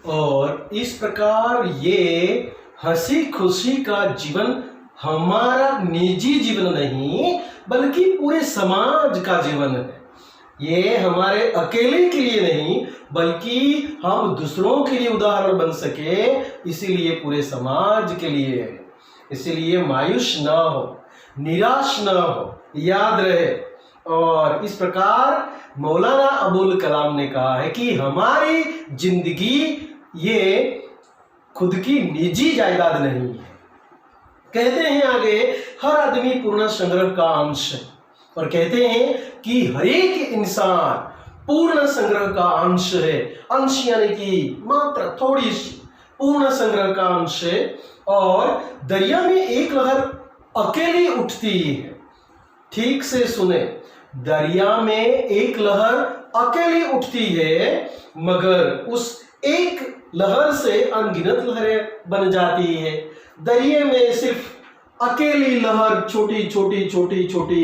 और इस प्रकार ये हंसी खुशी का जीवन हमारा निजी जीवन नहीं बल्कि पूरे समाज का जीवन है। ये हमारे अकेले के लिए नहीं बल्कि हम दूसरों के लिए उदाहरण बन सके, इसीलिए पूरे समाज के लिए है। इसीलिए मायूस ना हो, निराश ना हो, याद रहे। और इस प्रकार मौलाना अबुल कलाम ने कहा है कि हमारी जिंदगी ये खुद की निजी जायदाद नहीं है। कहते हैं आगे, हर आदमी पूर्ण संग्रह का अंश है, और कहते हैं कि हर एक इंसान पूर्ण संग्रह का अंश है। अंश यानी कि मात्रा थोड़ी सी, पूर्ण संग्रह का अंश है। और दरिया में एक लहर अकेली उठती है। ठीक से सुने, दरिया में एक लहर अकेली उठती है, मगर उस एक लहर से अनगिनत लहरें बन जाती है। दरिया में सिर्फ अकेली लहर छोटी छोटी छोटी छोटी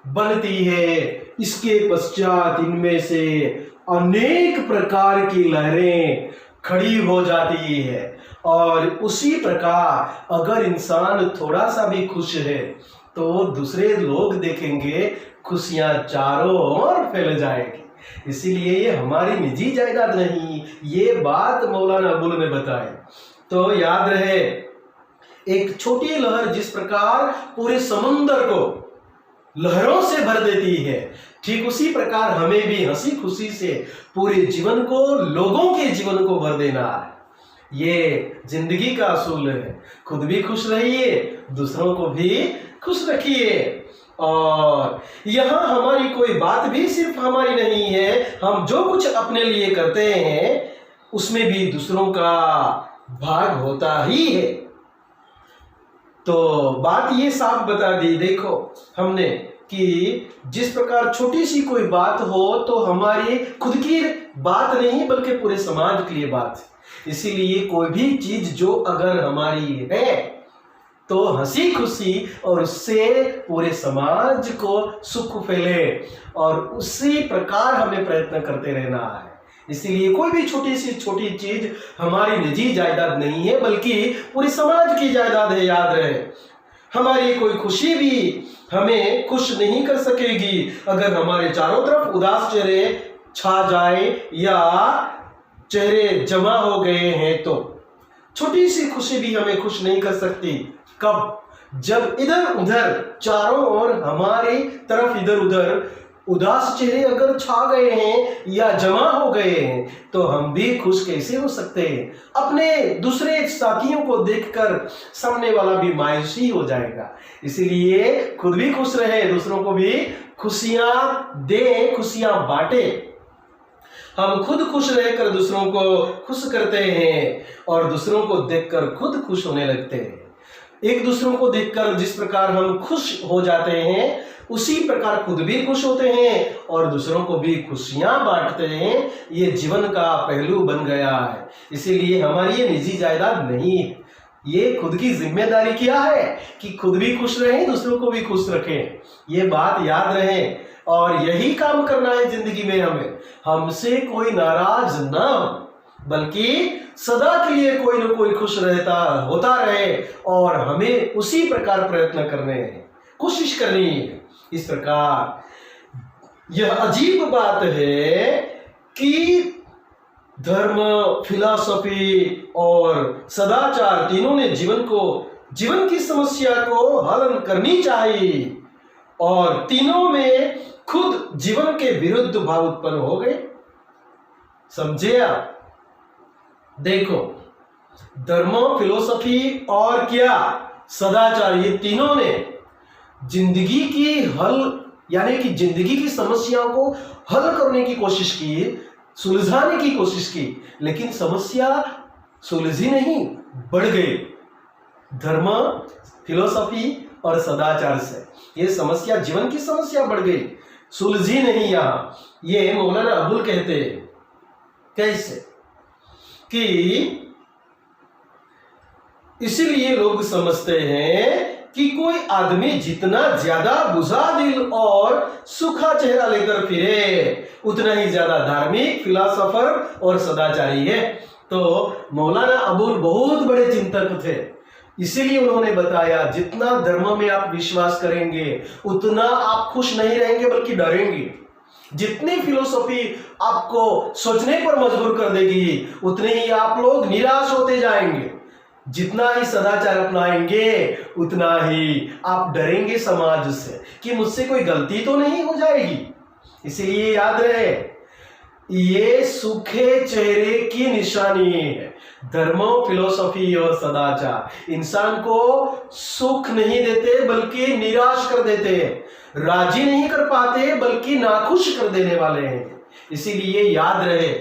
बनती है, इसके पश्चात इनमें से अनेक प्रकार की लहरें खड़ी हो जाती है। और उसी प्रकार अगर इंसान थोड़ा सा भी खुश है तो दूसरे लोग देखेंगे, खुशियां चारों ओर फैल जाएगी। इसीलिए ये हमारी निजी जायदाद नहीं, ये बात मौलाना अबुल ने बताई। तो याद रहे, एक छोटी लहर जिस प्रकार पूरे समुद्र को लहरों से भर देती है, ठीक उसी प्रकार हमें भी हंसी खुशी से पूरे जीवन को, लोगों के जीवन को भर देना है। ये जिंदगी का असूल है। खुद भी खुश रहिए, दूसरों को भी खुश रखिए। और यहाँ हमारी कोई बात भी सिर्फ हमारी नहीं है, हम जो कुछ अपने लिए करते हैं उसमें भी दूसरों का भाग होता ही है। तो बात ये साफ बता दी, देखो हमने, कि जिस प्रकार छोटी सी कोई बात हो तो हमारी खुद की बात नहीं बल्कि पूरे समाज के लिए बात है। इसीलिए कोई भी चीज जो अगर हमारी है तो हंसी खुशी और उससे पूरे समाज को सुख फैले, और उसी प्रकार हमें प्रयत्न करते रहना है। इसीलिए कोई भी छोटी सी छोटी चीज हमारी निजी जायदाद नहीं है बल्कि पूरे समाज की जायदाद है। याद रहे, हमारी कोई खुशी भी हमें खुश नहीं कर सकेगी अगर हमारे चारों तरफ उदास चेहरे छा जाए या चेहरे जमा हो गए हैं। तो छोटी सी खुशी भी हमें खुश नहीं कर सकती। कब? जब इधर उधर चारों ओर हमारी तरफ इधर उधर उदास चेहरे अगर छा गए हैं या जमा हो गए हैं तो हम भी खुश कैसे हो सकते हैं? अपने दूसरे साथियों को देखकर सामने वाला भी मायूसी हो जाएगा। इसीलिए खुद भी खुश रहे, दूसरों को भी खुशियां दे, खुशियां बांटे। हम खुद खुश रहकर दूसरों को खुश करते हैं और दूसरों को देखकर खुद खुश होने लगते हैं। एक दूसरों को देखकर जिस प्रकार हम खुश हो जाते हैं उसी प्रकार खुद भी खुश होते हैं और दूसरों को भी खुशियां बांटते हैं। ये जीवन का पहलू बन गया है। इसीलिए हमारी ये निजी जायदाद नहीं है, ये खुद की जिम्मेदारी क्या है कि खुद भी खुश रहें, दूसरों को भी खुश रखें। ये बात याद रहे और यही काम करना है जिंदगी में। हमें हमसे कोई नाराज ना हो बल्कि सदा के लिए कोई न कोई खुश रहता होता रहे और हमें उसी प्रकार प्रयत्न करने हैं, कोशिश करनी है। इस प्रकार यह अजीब बात है कि धर्म, फिलॉसफी और सदाचार तीनों ने जीवन की समस्या को हल करनी चाहिए और तीनों में खुद जीवन के विरुद्ध भाव उत्पन्न हो गए। समझे आप? देखो, धर्म, फिलॉसफी और क्या सदाचार, ये तीनों ने जिंदगी की हल यानी कि जिंदगी की समस्याओं को हल करने की कोशिश की, सुलझाने की कोशिश की, लेकिन समस्या सुलझी नहीं, बढ़ गई। धर्म, फिलॉसफी और सदाचार से ये समस्या, जीवन की समस्या बढ़ गई, सुलझी नहीं। यहां ये मौलाना अबुल कहते हैं कैसे कि इसीलिए लोग समझते हैं कि कोई आदमी जितना ज्यादा बुझादिल और सूखा चेहरा लेकर फिरे उतना ही ज्यादा धार्मिक, फिलॉसफर और सदाचारी है। तो मौलाना अबुल बहुत बड़े चिंतक थे, इसीलिए उन्होंने बताया जितना धर्म में आप विश्वास करेंगे उतना आप खुश नहीं रहेंगे बल्कि डरेंगे। जितनी फिलोसॉफी आपको सोचने पर मजबूर कर देगी उतने ही आप लोग निराश होते जाएंगे। जितना ही सदाचार अपनाएंगे उतना ही आप डरेंगे समाज से कि मुझसे कोई गलती तो नहीं हो जाएगी। इसलिए याद रहे, ये सूखे चेहरे की निशानी है। धर्म, फिलोसॉफी और सदाचार इंसान को सुख नहीं देते बल्कि निराश कर देते हैं, राजी नहीं कर पाते बल्कि नाखुश कर देने वाले हैं। इसीलिए याद रहे,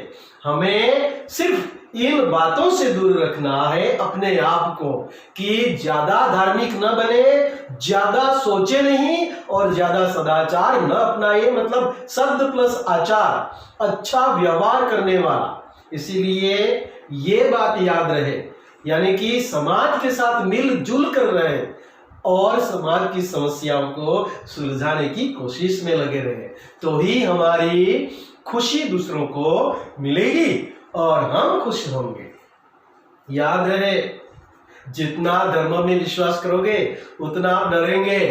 हमें सिर्फ इन बातों से दूर रखना है अपने आप को कि ज्यादा धार्मिक न बने, ज्यादा सोचे नहीं और ज्यादा सदाचार न अपनाए, मतलब शब्द प्लस आचार, अच्छा व्यवहार करने वाला। इसीलिए ये बात याद रहे, यानी कि समाज के साथ मिलजुल कर रहे और समाज की समस्याओं को सुलझाने की कोशिश में लगे रहे, तो ही हमारी खुशी दूसरों को मिलेगी और हम खुश होंगे। याद रहे, जितना धर्म में विश्वास करोगे उतना आप डरेंगे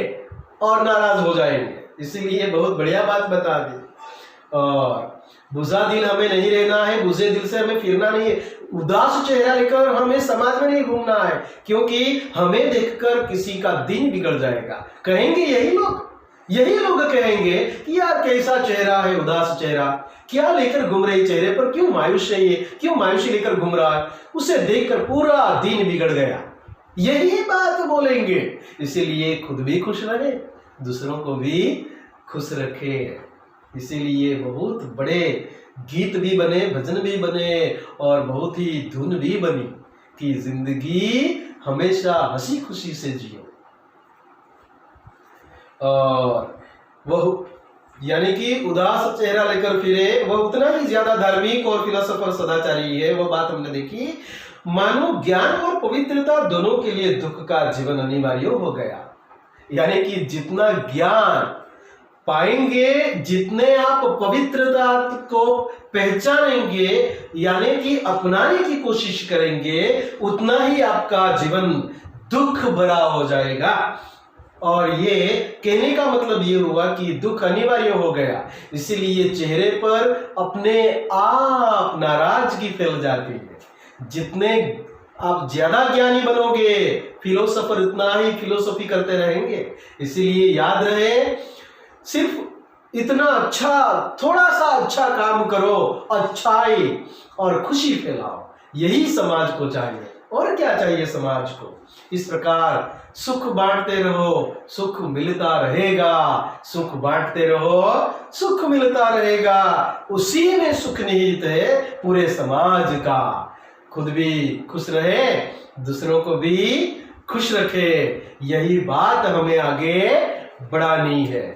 और नाराज हो जाएंगे। इसीलिए बहुत बढ़िया बात बता दी। और बुझा दिल हमें नहीं रहना है, बुझे दिल से हमें फिरना नहीं है, उदास चेहरा लेकर हमें समाज में नहीं घूमना है, क्योंकि हमें देखकर किसी का दिन बिगड़ जाएगा। कहेंगे यही लोग कहेंगे कि यार कैसा चेहरा है, उदास चेहरा, क्या लेकर घूम रहे चेहरे पर, क्यों मायूस है ये, क्यों मायूसी लेकर घूम रहा है, उसे देखकर पूरा दिन बिगड़ गया, यही बात बोलेंगे। इसीलिए खुद भी खुश रहे, दूसरों को भी खुश रखे। इसीलिए बहुत बड़े गीत भी बने, भजन भी बने और बहुत ही धुन भी बनी कि जिंदगी हमेशा हंसी खुशी से जियो। और वह यानी कि उदास चेहरा लेकर फिरे वह उतना ही ज्यादा धार्मिक और फिलोसोफर सदाचारी है। वह बात हमने देखी। मानो ज्ञान और पवित्रता दोनों के लिए दुख का जीवन अनिवार्य हो गया। यानी कि जितना ज्ञान पाएंगे, जितने आप पवित्रता को पहचानेंगे यानी कि अपनाने की कोशिश करेंगे, उतना ही आपका जीवन दुख भरा हो जाएगा। और ये कहने का मतलब ये हुआ कि दुख अनिवार्य हो गया, इसीलिए चेहरे पर अपने आप नाराजगी फैल जाती है। जितने आप ज्यादा ज्ञानी बनोगे, फिलोसोफर उतना ही फिलोसॉफी करते रहेंगे। इसीलिए याद रहे, सिर्फ इतना अच्छा, थोड़ा सा अच्छा काम करो, अच्छाई और खुशी फैलाओ, यही समाज को चाहिए। और क्या चाहिए समाज को? इस प्रकार सुख बांटते रहो, सुख मिलता रहेगा, सुख बांटते रहो, सुख मिलता रहेगा। उसी में सुख निहित है पूरे समाज का। खुद भी खुश रहे, दूसरों को भी खुश रखे, यही बात हमें आगे बढ़ानी है।